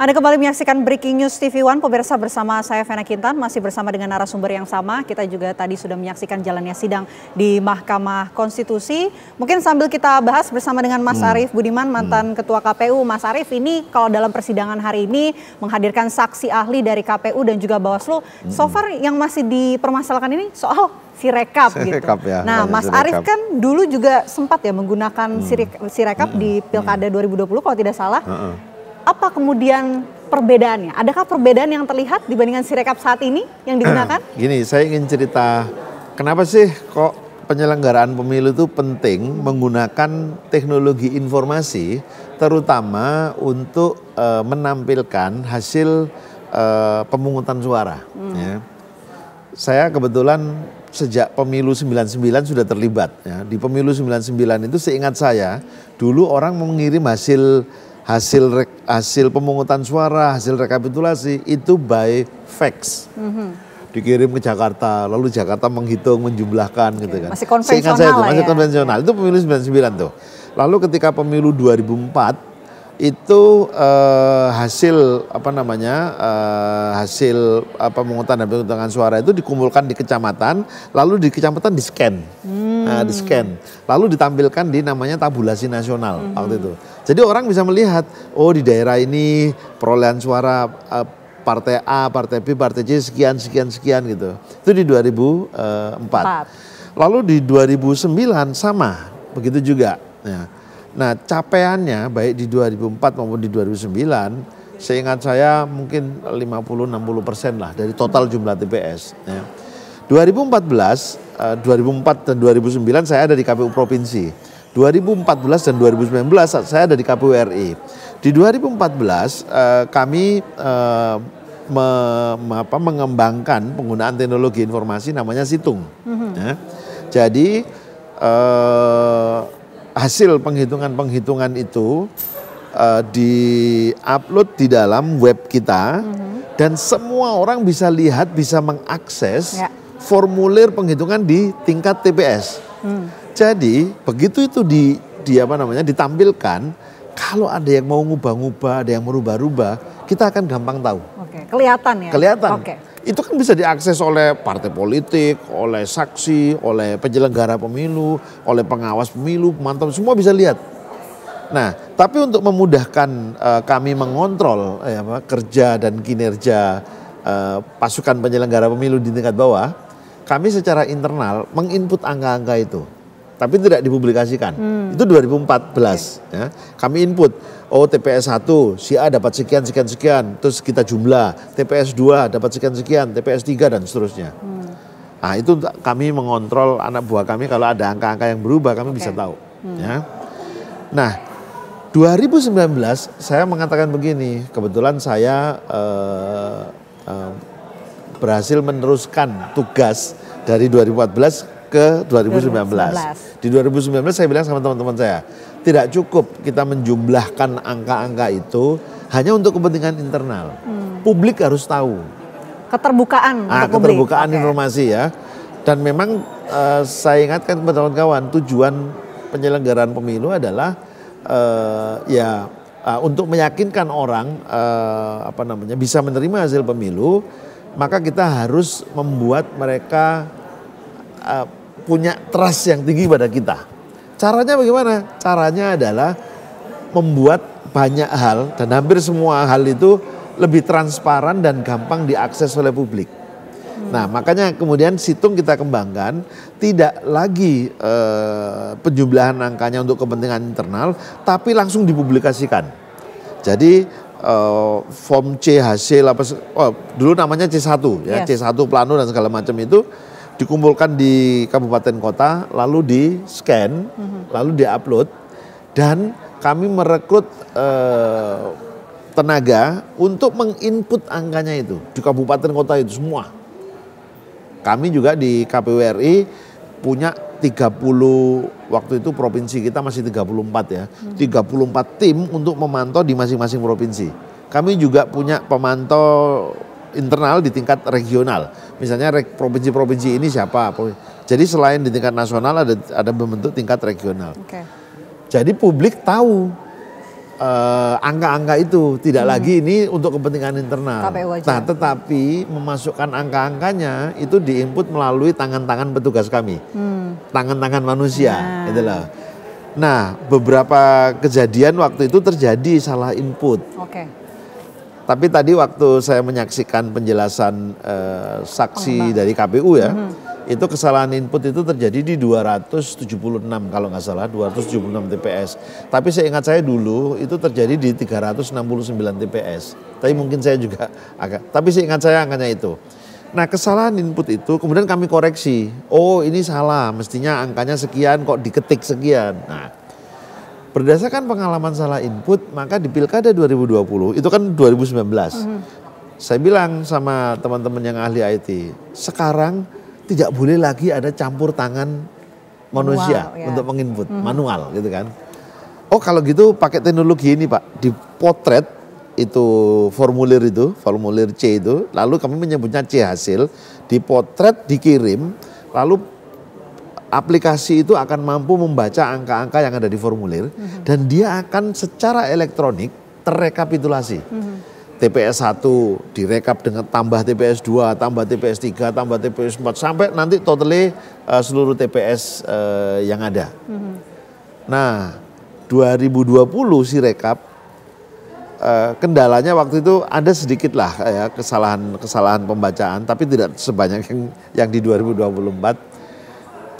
Anda kembali menyaksikan Breaking News TV One, pemirsa, bersama saya Vena Kintan, masih bersama dengan narasumber yang sama. Kita juga tadi sudah menyaksikan jalannya sidang di Mahkamah Konstitusi. Mungkin sambil kita bahas bersama dengan Mas Arief Budiman, mantan Ketua KPU. Mas Arief, ini kalau dalam persidangan hari ini menghadirkan saksi ahli dari KPU dan juga Bawaslu. So far yang masih dipermasalahkan ini soal Sirekap gitu. Ya, nah, Mas Arief kan dulu juga sempat ya menggunakan Sirekap di Pilkada 2020 kalau tidak salah. Apa kemudian perbedaannya? Adakah perbedaan yang terlihat dibandingkan Sirekap saat ini yang digunakan? Gini, saya ingin cerita kenapa sih kok penyelenggaraan pemilu itu penting menggunakan teknologi informasi, terutama untuk menampilkan hasil pemungutan suara. Ya. Saya kebetulan sejak pemilu 99 sudah terlibat. Ya. Di pemilu 99 itu seingat saya, dulu orang mengirim hasil pemungutan suara, hasil rekapitulasi itu by fax. Dikirim ke Jakarta, lalu Jakarta menghitung, menjumlahkan gitu kan. Masih konvensional. Seingat saya itu masih konvensional. Itu pemilu 99 tuh. Lalu ketika pemilu 2004 itu hasil pemungutan dan penghitungan suara itu dikumpulkan di kecamatan, lalu di kecamatan di-scan. Nah, di-scan. Lalu ditampilkan di namanya tabulasi nasional waktu itu. Jadi orang bisa melihat, oh di daerah ini perolehan suara partai A, partai B, partai C sekian gitu. Itu di 2004. Lalu di 2009 sama, begitu juga. Nah, capaiannya baik di 2004 maupun di 2009, seingat saya mungkin 50-60% lah dari total jumlah TPS. 2004 dan 2009 saya ada di KPU Provinsi. 2014 dan 2019 saya ada di KPU RI. Di 2014 kami mengembangkan penggunaan teknologi informasi namanya Situng. Jadi hasil penghitungan itu di-upload di dalam web kita dan semua orang bisa lihat, bisa mengakses formulir penghitungan di tingkat TPS. Jadi begitu itu ditampilkan, kalau ada yang mau ngubah-ngubah, ada yang merubah-rubah, kita akan gampang tahu. Oke, kelihatan ya? Kelihatan. Oke. Itu kan bisa diakses oleh partai politik, oleh saksi, oleh penyelenggara pemilu, oleh pengawas pemilu, pemantau, semua bisa lihat. Nah, tapi untuk memudahkan kami mengontrol kerja dan kinerja pasukan penyelenggara pemilu di tingkat bawah, kami secara internal menginput angka-angka itu, tapi tidak dipublikasikan. Itu 2014. Ya. Kami input, oh TPS 1, si A dapat sekian, terus kita jumlah. TPS 2 dapat sekian, TPS 3 dan seterusnya. Nah itu kami mengontrol anak buah kami, kalau ada angka-angka yang berubah kami bisa tahu. Ya. Nah 2019 saya mengatakan begini, kebetulan saya berhasil meneruskan tugas dari 2014 ke 2019. Di 2019 saya bilang sama teman-teman saya, tidak cukup kita menjumlahkan angka-angka itu hanya untuk kepentingan internal. Publik harus tahu. Keterbukaan untuk publik. Keterbukaan informasi ya. Dan memang saya ingatkan kepada kawan-kawan, tujuan penyelenggaraan pemilu adalah untuk meyakinkan orang bisa menerima hasil pemilu, maka kita harus membuat mereka punya trust yang tinggi pada kita. Caranya bagaimana? Caranya adalah membuat banyak hal dan hampir semua hal itu lebih transparan dan gampang diakses oleh publik. Nah makanya kemudian Situng kita kembangkan, tidak lagi penjumlahan angkanya untuk kepentingan internal, tapi langsung dipublikasikan. Jadi form C hasil dulu namanya C1 ya, C1 plano dan segala macam itu dikumpulkan di kabupaten kota, lalu di-scan, lalu di-upload, dan kami merekrut tenaga untuk menginput angkanya itu di kabupaten kota itu semua. Kami juga di KPU RI punya 30, waktu itu provinsi kita masih 34 ya, 34 tim untuk memantau di masing-masing provinsi. Kami juga punya pemantau internal di tingkat regional. Misalnya provinsi-provinsi ini siapa. Jadi selain di tingkat nasional ada membentuk tingkat regional. Jadi publik tahu angka-angka itu, tidak lagi ini untuk kepentingan internal. KPU aja. Nah, tetapi memasukkan angka-angkanya itu diinput melalui tangan-tangan petugas kami, tangan-tangan manusia, gitu loh. Nah, beberapa kejadian waktu itu terjadi salah input. Oke. Tapi tadi waktu saya menyaksikan penjelasan saksi dari KPU ya, itu kesalahan input itu terjadi di 276 kalau nggak salah, 276 TPS. Tapi seingat saya dulu itu terjadi di 369 TPS. Tapi mungkin saya juga tapi seingat saya angkanya itu. Nah, kesalahan input itu kemudian kami koreksi. Oh, ini salah, mestinya angkanya sekian kok diketik sekian. Nah, berdasarkan pengalaman salah input, maka di Pilkada 2020, itu kan 2019. Saya bilang sama teman-teman yang ahli IT, sekarang tidak boleh lagi ada campur tangan manusia untuk menginput, manual gitu kan. Oh, kalau gitu pakai teknologi ini Pak, dipotret itu formulir C itu, lalu kami menyebutnya C hasil, dipotret, dikirim, lalu aplikasi itu akan mampu membaca angka-angka yang ada di formulir dan dia akan secara elektronik terrekapitulasi. TPS 1 direkap dengan tambah TPS 2, tambah TPS 3, tambah TPS 4 sampai nanti totalnya seluruh TPS yang ada. Nah, 2020 Sirekap kendalanya waktu itu ada sedikit lah ya kesalahan pembacaan, tapi tidak sebanyak yang di 2024.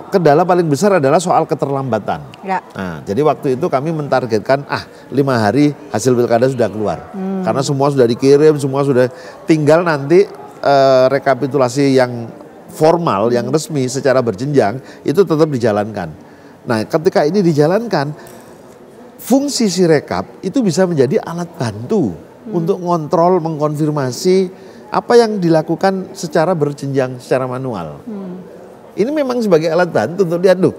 Kendala paling besar adalah soal keterlambatan. Ya. Nah, jadi waktu itu kami mentargetkan 5 hari hasil pilkada sudah keluar. Karena semua sudah dikirim, semua sudah tinggal nanti rekapitulasi yang formal, yang resmi secara berjenjang itu tetap dijalankan. Nah, ketika ini dijalankan, fungsi Sirekap itu bisa menjadi alat bantu untuk ngontrol, mengkonfirmasi apa yang dilakukan secara berjenjang, secara manual. Ini memang sebagai alat bantu untuk lihat, loh,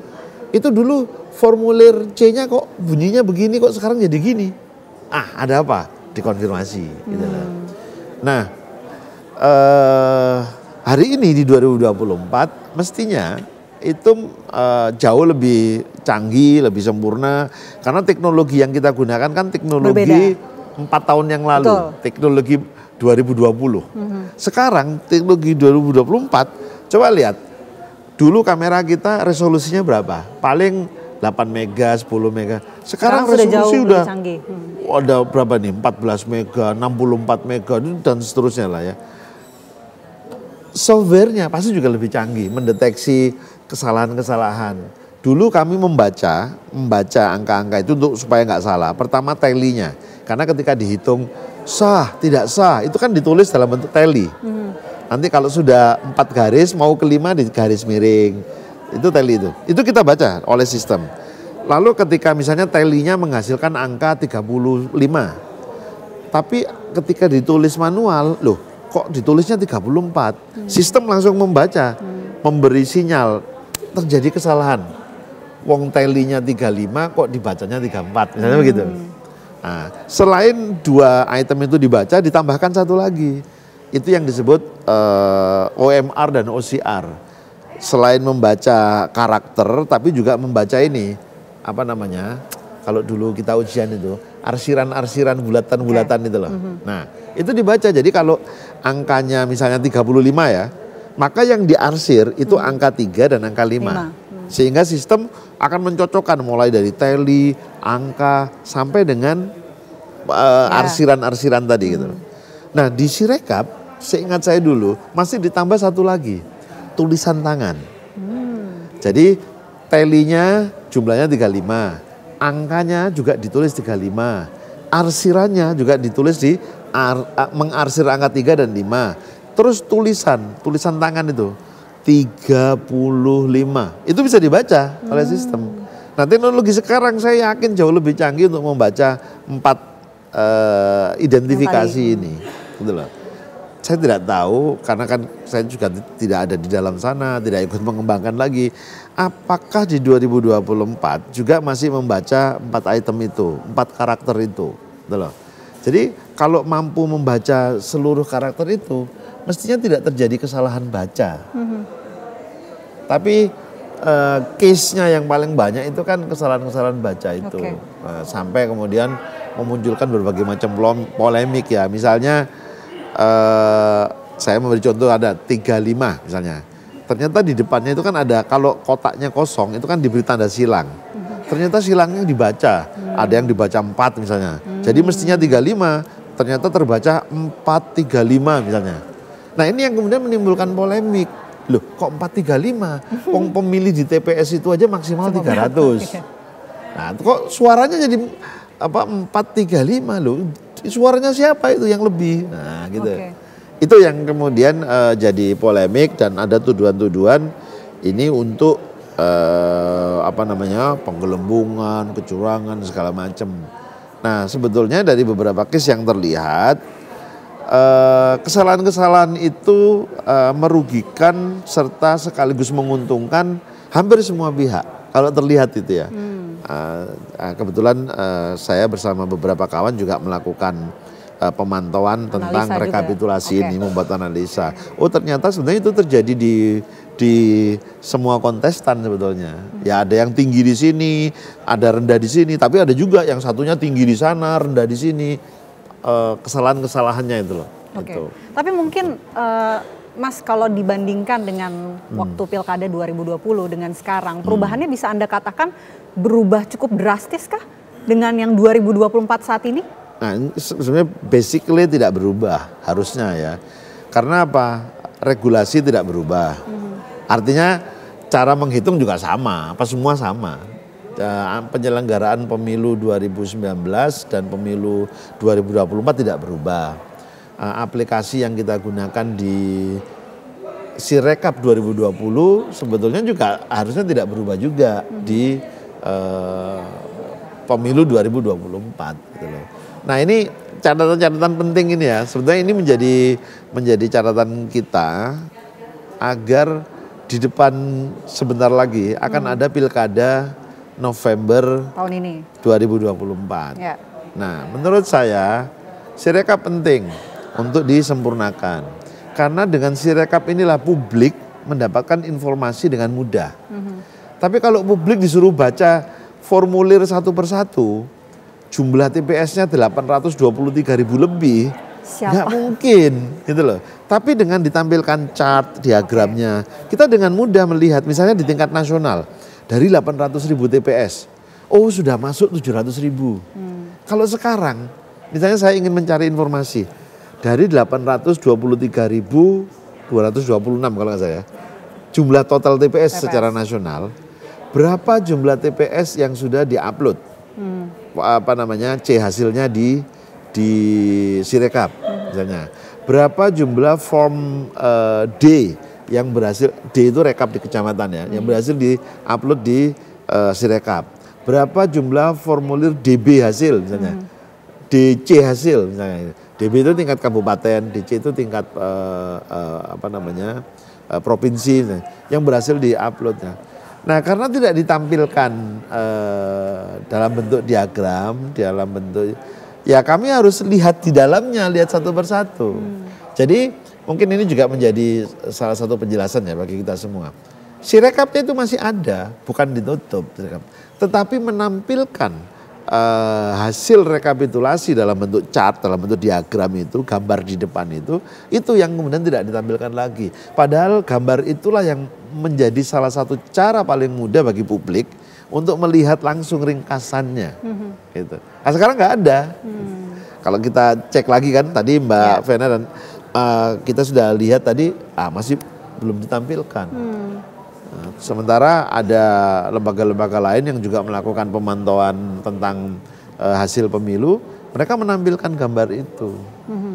itu dulu formulir C-nya kok bunyinya begini, kok sekarang jadi gini. Ada apa? Dikonfirmasi. Gitu lah. Nah, hari ini di 2024 mestinya itu jauh lebih canggih, lebih sempurna. Karena teknologi yang kita gunakan kan teknologi 4 tahun yang lalu. Betul. Teknologi 2020. Sekarang teknologi 2024, coba lihat. Dulu kamera kita resolusinya berapa? Paling 8 mega, 10 mega. Sekarang resolusi udah ada berapa nih? 14 mega, 64 mega dan seterusnya lah ya. Softwarenya pasti juga lebih canggih, mendeteksi kesalahan-kesalahan. Dulu kami membaca angka-angka itu untuk supaya nggak salah. Pertama tally-nya, karena ketika dihitung sah, tidak sah, itu kan ditulis dalam bentuk tally. Nanti kalau sudah 4 garis mau ke 5 di garis miring. Itu tally itu. Itu kita baca oleh sistem. Lalu ketika misalnya tally-nya menghasilkan angka 35. Tapi ketika ditulis manual, loh kok ditulisnya 34. Sistem langsung membaca, memberi sinyal terjadi kesalahan. Wong tally-nya 35 kok dibacanya 34. Misalnya begitu. Nah, selain 2 item itu dibaca, ditambahkan satu lagi. Itu yang disebut OMR dan OCR. Selain membaca karakter, tapi juga membaca ini, apa namanya, kalau dulu kita ujian itu, arsiran-arsiran, bulatan-bulatan itu loh. Nah, itu dibaca, jadi kalau angkanya misalnya 35 ya, maka yang diarsir itu angka 3 dan angka 5. Sehingga sistem akan mencocokkan mulai dari tally, angka, sampai dengan arsiran-arsiran tadi gitu. Nah, di Sirekap, seingat saya dulu masih ditambah satu lagi, tulisan tangan. Jadi tally-nya jumlahnya 35, angkanya juga ditulis 35, arsirannya juga ditulis mengarsir angka 3 dan 5. Terus tulisan tangan itu 35, itu bisa dibaca oleh sistem. Nah, teknologi sekarang saya yakin jauh lebih canggih untuk membaca 4 identifikasi ini, gitu loh. Saya tidak tahu karena kan saya juga tidak ada di dalam sana, tidak ikut mengembangkan lagi. Apakah di 2024 juga masih membaca 4 item itu, 4 karakter itu, gitu loh. Jadi kalau mampu membaca seluruh karakter itu, mestinya tidak terjadi kesalahan baca. Tapi case-nya yang paling banyak itu kan kesalahan-kesalahan baca itu. Sampai kemudian memunculkan berbagai macam polemik ya. Misalnya saya memberi contoh ada 35 misalnya. Ternyata di depannya itu kan ada, kalau kotaknya kosong itu kan diberi tanda silang. Ternyata silangnya dibaca, ada yang dibaca 4 misalnya. Jadi mestinya 35, ternyata terbaca 435 misalnya. Nah ini yang kemudian menimbulkan polemik. Loh kok 435? Pemilih di TPS itu aja maksimal 300. Nah kok suaranya jadi 435 loh? Suaranya siapa itu yang lebih? Nah gitu. Itu yang kemudian jadi polemik dan ada tuduhan-tuduhan ini untuk penggelembungan, kecurangan segala macam. Nah sebetulnya dari beberapa case yang terlihat kesalahan-kesalahan itu merugikan serta sekaligus menguntungkan hampir semua pihak kalau terlihat itu ya. Kebetulan saya bersama beberapa kawan juga melakukan pemantauan tentang rekapitulasi ini, membuat analisa. Oh ternyata sebenarnya itu terjadi di semua kontestan sebetulnya. Ya ada yang tinggi di sini, ada rendah di sini, tapi ada juga yang satunya tinggi di sana, rendah di sini. Kesalahan-kesalahannya itu loh. Gitu. Tapi mungkin Mas kalau dibandingkan dengan waktu Pilkada 2020 dengan sekarang, perubahannya bisa Anda katakan berubah cukup drastis kah dengan yang 2024 saat ini? Nah sebenarnya basically tidak berubah harusnya ya. Karena apa? Regulasi tidak berubah. Artinya cara menghitung juga sama, apa semua sama. Penyelenggaraan pemilu 2019 dan pemilu 2024 tidak berubah. Aplikasi yang kita gunakan di Sirekap 2020 sebetulnya juga harusnya tidak berubah juga di pemilu 2024 gitu loh. Nah ini catatan-catatan penting ini ya. Sebetulnya ini menjadi catatan kita agar di depan sebentar lagi akan ada pilkada November tahun ini 2024. Ya. Nah, menurut saya Sirekap penting untuk disempurnakan. Karena dengan Sirekap inilah publik mendapatkan informasi dengan mudah. Tapi kalau publik disuruh baca formulir satu persatu, jumlah TPS-nya 823.000 lebih, nggak mungkin gitu loh. Tapi dengan ditampilkan chart, diagramnya, kita dengan mudah melihat misalnya di tingkat nasional, dari 800.000 TPS, oh sudah masuk 700.000. Kalau sekarang, misalnya saya ingin mencari informasi, dari 823.226 kalau nggak saya, jumlah total TPS secara nasional, berapa jumlah TPS yang sudah diupload, C hasilnya di Sirekap, misalnya, berapa jumlah form D yang berhasil, D itu rekap di kecamatan ya, yang berhasil di-upload di Sirekap. Berapa jumlah formulir DB hasil misalnya, DC hasil misalnya. DB itu tingkat kabupaten, DC itu tingkat provinsi misalnya, yang berhasil di-uploadnya. Nah karena tidak ditampilkan dalam bentuk diagram, dalam bentuk, ya kami harus lihat di dalamnya, lihat satu persatu. Jadi mungkin ini juga menjadi salah satu penjelasan ya bagi kita semua. Sirekapnya itu masih ada, bukan ditutup. Tetapi menampilkan hasil rekapitulasi dalam bentuk chart, dalam bentuk diagram itu, gambar di depan itu yang kemudian tidak ditampilkan lagi. Padahal gambar itulah yang menjadi salah satu cara paling mudah bagi publik untuk melihat langsung ringkasannya. Gitu. Nah sekarang nggak ada. Kalau kita cek lagi kan tadi Mbak Vena dan kita sudah lihat tadi masih belum ditampilkan. Sementara ada lembaga-lembaga lain yang juga melakukan pemantauan tentang hasil pemilu, mereka menampilkan gambar itu.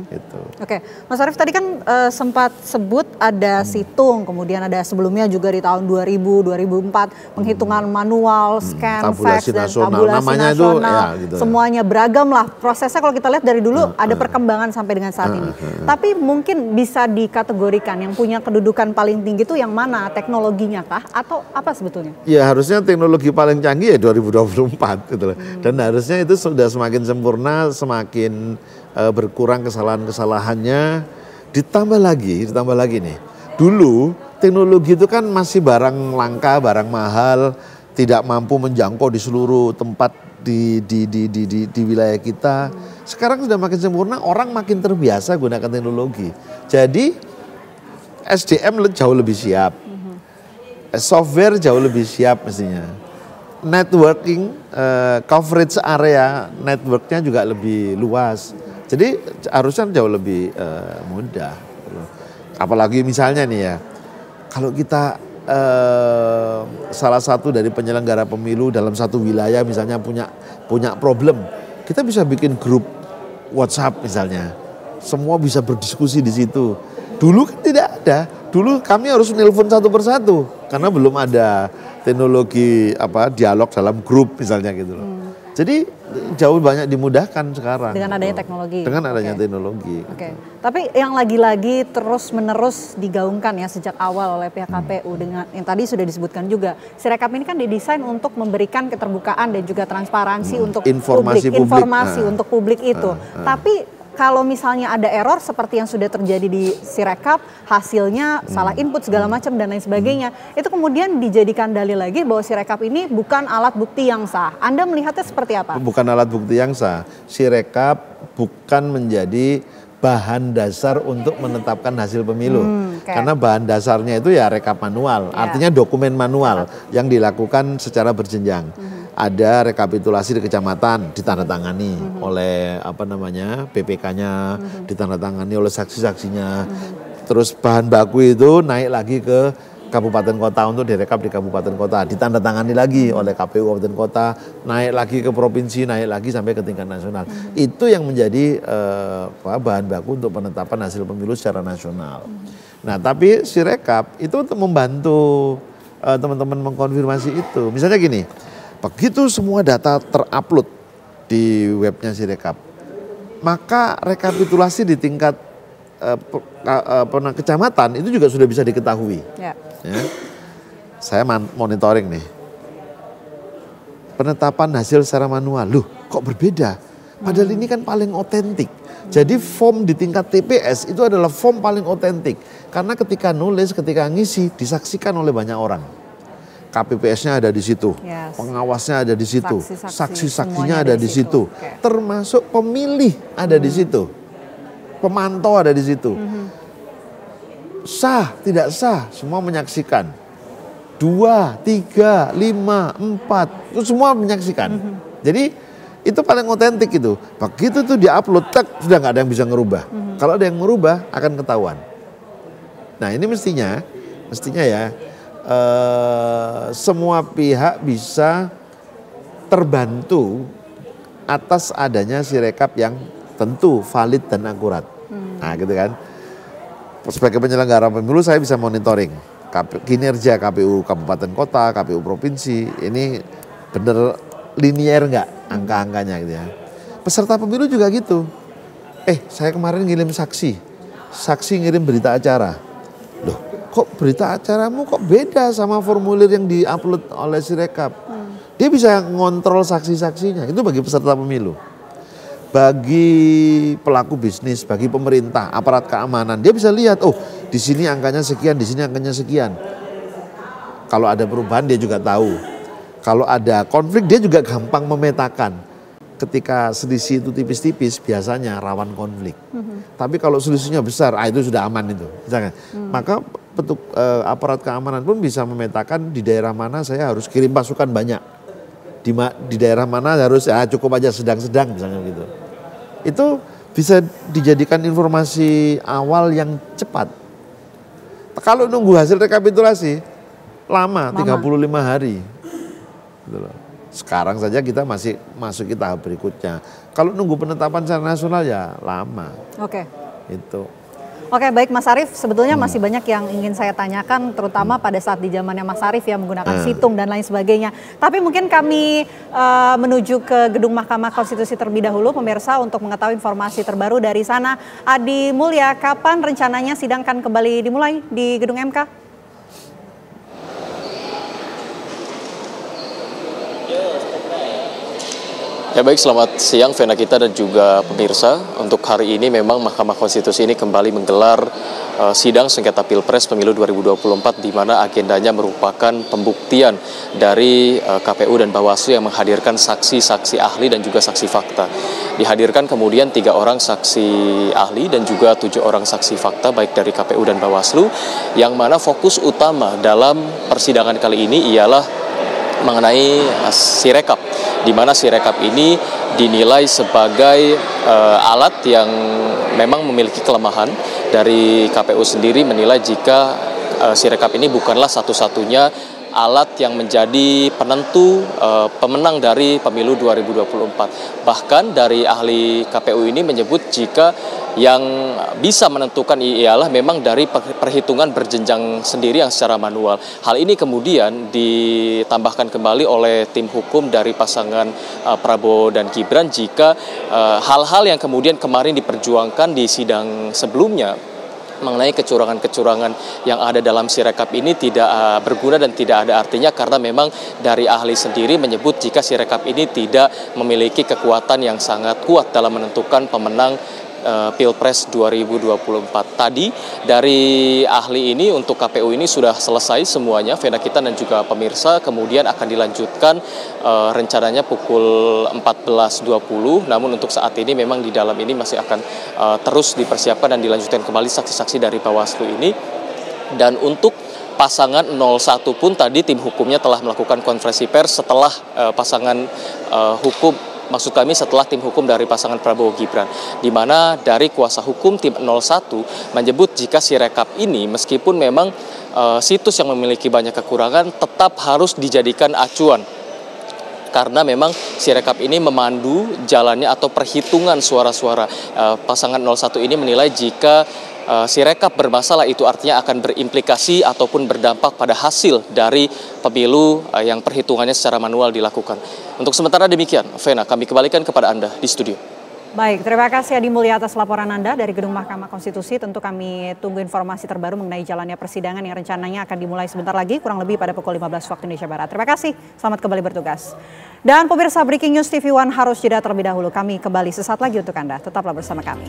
Gitu. Oke, Mas Arief tadi kan sempat sebut ada situng, kemudian ada sebelumnya juga di tahun 2000, 2004 penghitungan manual, scan, fax dan tabulasi nasional, itu, ya, gitu semuanya beragam lah prosesnya. Kalau kita lihat dari dulu ada perkembangan sampai dengan saat ini. Tapi mungkin bisa dikategorikan yang punya kedudukan paling tinggi itu yang mana, teknologinya kah atau apa sebetulnya? Ya harusnya teknologi paling canggih ya 2024 gitu loh. Dan harusnya itu sudah semakin sempurna, semakin berkurang kesalahan-kesalahannya. Ditambah lagi nih, dulu teknologi itu kan masih barang langka, barang mahal, tidak mampu menjangkau di seluruh tempat di wilayah kita. Sekarang sudah makin sempurna, orang makin terbiasa gunakan teknologi. Jadi SDM jauh lebih siap, software jauh lebih siap mestinya. Networking, coverage area networknya juga lebih luas. Jadi harusnya jauh lebih mudah. Apalagi misalnya nih ya, kalau kita salah satu dari penyelenggara pemilu dalam satu wilayah misalnya punya problem, kita bisa bikin grup WhatsApp misalnya, semua bisa berdiskusi di situ. Dulu kan tidak ada, dulu kami harus nelpon satu persatu karena belum ada teknologi dialog dalam grup misalnya gitu loh. Jadi jauh banyak dimudahkan sekarang. Dengan adanya teknologi. Dengan adanya teknologi. Oke. Tapi yang lagi-lagi terus menerus digaungkan ya sejak awal oleh pihak KPU dengan yang tadi sudah disebutkan juga. Sirekap ini kan didesain untuk memberikan keterbukaan dan juga transparansi untuk informasi publik. Informasi untuk publik itu. Tapi kalau misalnya ada error seperti yang sudah terjadi di Sirekap, hasilnya salah input segala macam dan lain sebagainya, itu kemudian dijadikan dalil lagi bahwa Sirekap ini bukan alat bukti yang sah. Anda melihatnya seperti apa? Bukan alat bukti yang sah. Sirekap bukan menjadi bahan dasar untuk menetapkan hasil pemilu. Karena bahan dasarnya itu ya rekap manual, artinya dokumen manual yang dilakukan secara berjenjang. Ada rekapitulasi di kecamatan ditandatangani oleh PPK-nya, ditandatangani oleh saksi-saksinya. Terus bahan baku itu naik lagi ke kabupaten kota untuk direkap di kabupaten kota, ditandatangani lagi oleh KPU kabupaten kota, naik lagi ke provinsi, naik lagi sampai ke tingkat nasional. Itu yang menjadi bahan baku untuk penetapan hasil pemilu secara nasional. Nah, tapi Sirekap itu untuk membantu teman-teman mengkonfirmasi itu. Misalnya gini, begitu semua data terupload di webnya Sirekap, maka rekapitulasi di tingkat kecamatan itu juga sudah bisa diketahui. Ya. Saya monitoring nih, penetapan hasil secara manual, loh kok berbeda? Padahal ini kan paling otentik. Jadi form di tingkat TPS itu adalah form paling otentik. Karena ketika nulis, ketika ngisi, disaksikan oleh banyak orang. KPPS-nya ada di situ, pengawasnya ada di situ, saksi-saksinya ada di situ, termasuk pemilih ada di situ, pemantau ada di situ. Sah, tidak sah, semua menyaksikan. 2, 3, 5, 4, itu semua menyaksikan. Jadi itu paling otentik itu. Begitu tuh diupload, sudah nggak ada yang bisa ngerubah. Kalau ada yang merubah akan ketahuan. Nah ini mestinya ya. Semua pihak bisa terbantu atas adanya Sirekap yang tentu valid dan akurat. Nah gitu kan. Sebagai penyelenggara pemilu saya bisa monitoring kinerja KPU kabupaten kota, KPU provinsi. Ini bener linier nggak angka-angkanya gitu ya. Peserta pemilu juga gitu. Saya kemarin ngirim saksi ngirim berita acara. Loh, kok berita acaramu kok beda sama formulir yang diupload oleh Sirekap? Dia bisa ngontrol saksi-saksinya. Itu bagi peserta pemilu. Bagi pelaku bisnis, bagi pemerintah, aparat keamanan, dia bisa lihat, di sini angkanya sekian, di sini angkanya sekian. Kalau ada perubahan dia juga tahu. Kalau ada konflik dia juga gampang memetakan. Ketika selisih itu tipis-tipis biasanya rawan konflik. Tapi kalau selisihnya besar, itu sudah aman itu. Misalkan. Maka aparat keamanan pun bisa memetakan di daerah mana saya harus kirim pasukan banyak. Di daerah mana harus cukup aja sedang-sedang misalnya gitu. Itu bisa dijadikan informasi awal yang cepat. Kalau nunggu hasil rekapitulasi lama. 35 hari. Gitu loh. Sekarang saja kita masih masuk ke tahap berikutnya. Kalau nunggu penetapan secara nasional ya lama. Oke. Itu. Oke, baik Mas Arief, sebetulnya masih banyak yang ingin saya tanyakan, terutama pada saat di zamannya Mas Arief yang menggunakan situng dan lain sebagainya. Tapi mungkin kami menuju ke gedung Mahkamah Konstitusi terlebih dahulu, pemirsa, untuk mengetahui informasi terbaru dari sana. Adi Mulya, kapan rencananya sidang akan kembali dimulai di gedung MK? Ya baik, selamat siang Vena kita dan juga pemirsa. Untuk hari ini memang Mahkamah Konstitusi ini kembali menggelar sidang sengketa Pilpres Pemilu 2024 di mana agendanya merupakan pembuktian dari KPU dan Bawaslu yang menghadirkan saksi-saksi ahli dan juga saksi fakta. Dihadirkan kemudian 3 orang saksi ahli dan juga 7 orang saksi fakta baik dari KPU dan Bawaslu, yang mana fokus utama dalam persidangan kali ini ialah mengenai Sirekap, di mana Sirekap ini dinilai sebagai alat yang memang memiliki kelemahan. Dari KPU sendiri menilai jika Sirekap ini bukanlah satu-satunya alat yang menjadi penentu pemenang dari pemilu 2024. Bahkan dari ahli KPU ini menyebut jika yang bisa menentukan ialah memang dari perhitungan berjenjang sendiri yang secara manual. Hal ini kemudian ditambahkan kembali oleh tim hukum dari pasangan Prabowo dan Gibran jika hal-hal yang kemudian kemarin diperjuangkan di sidang sebelumnya mengenai kecurangan-kecurangan yang ada dalam Sirekap ini tidak berguna dan tidak ada artinya, karena memang dari ahli sendiri menyebut jika Sirekap ini tidak memiliki kekuatan yang sangat kuat dalam menentukan pemenang Pilpres 2024. Tadi dari ahli ini untuk KPU ini sudah selesai semuanya, Vena kita dan juga pemirsa, kemudian akan dilanjutkan rencananya pukul 14.20, namun untuk saat ini memang di dalam ini masih akan terus dipersiapkan dan dilanjutkan kembali saksi-saksi dari Bawaslu ini. Dan untuk pasangan 01 pun tadi tim hukumnya telah melakukan konferensi pers setelah setelah tim hukum dari pasangan Prabowo Gibran, di mana dari kuasa hukum tim 01 menyebut jika Sirekap ini meskipun memang situs yang memiliki banyak kekurangan tetap harus dijadikan acuan, karena memang Sirekap ini memandu jalannya atau perhitungan suara-suara. Pasangan 01 ini menilai jika Sirekap bermasalah itu artinya akan berimplikasi ataupun berdampak pada hasil dari pemilu yang perhitungannya secara manual dilakukan. Untuk sementara demikian, Vena, kami kembalikan kepada Anda di studio. Baik, terima kasih Adi Mulya atas laporan Anda dari Gedung Mahkamah Konstitusi. Tentu kami tunggu informasi terbaru mengenai jalannya persidangan yang rencananya akan dimulai sebentar lagi, kurang lebih pada pukul 15 waktu Indonesia Barat. Terima kasih, selamat kembali bertugas. Dan pemirsa, Breaking News TV One harus jeda terlebih dahulu. Kami kembali sesaat lagi untuk Anda, tetaplah bersama kami.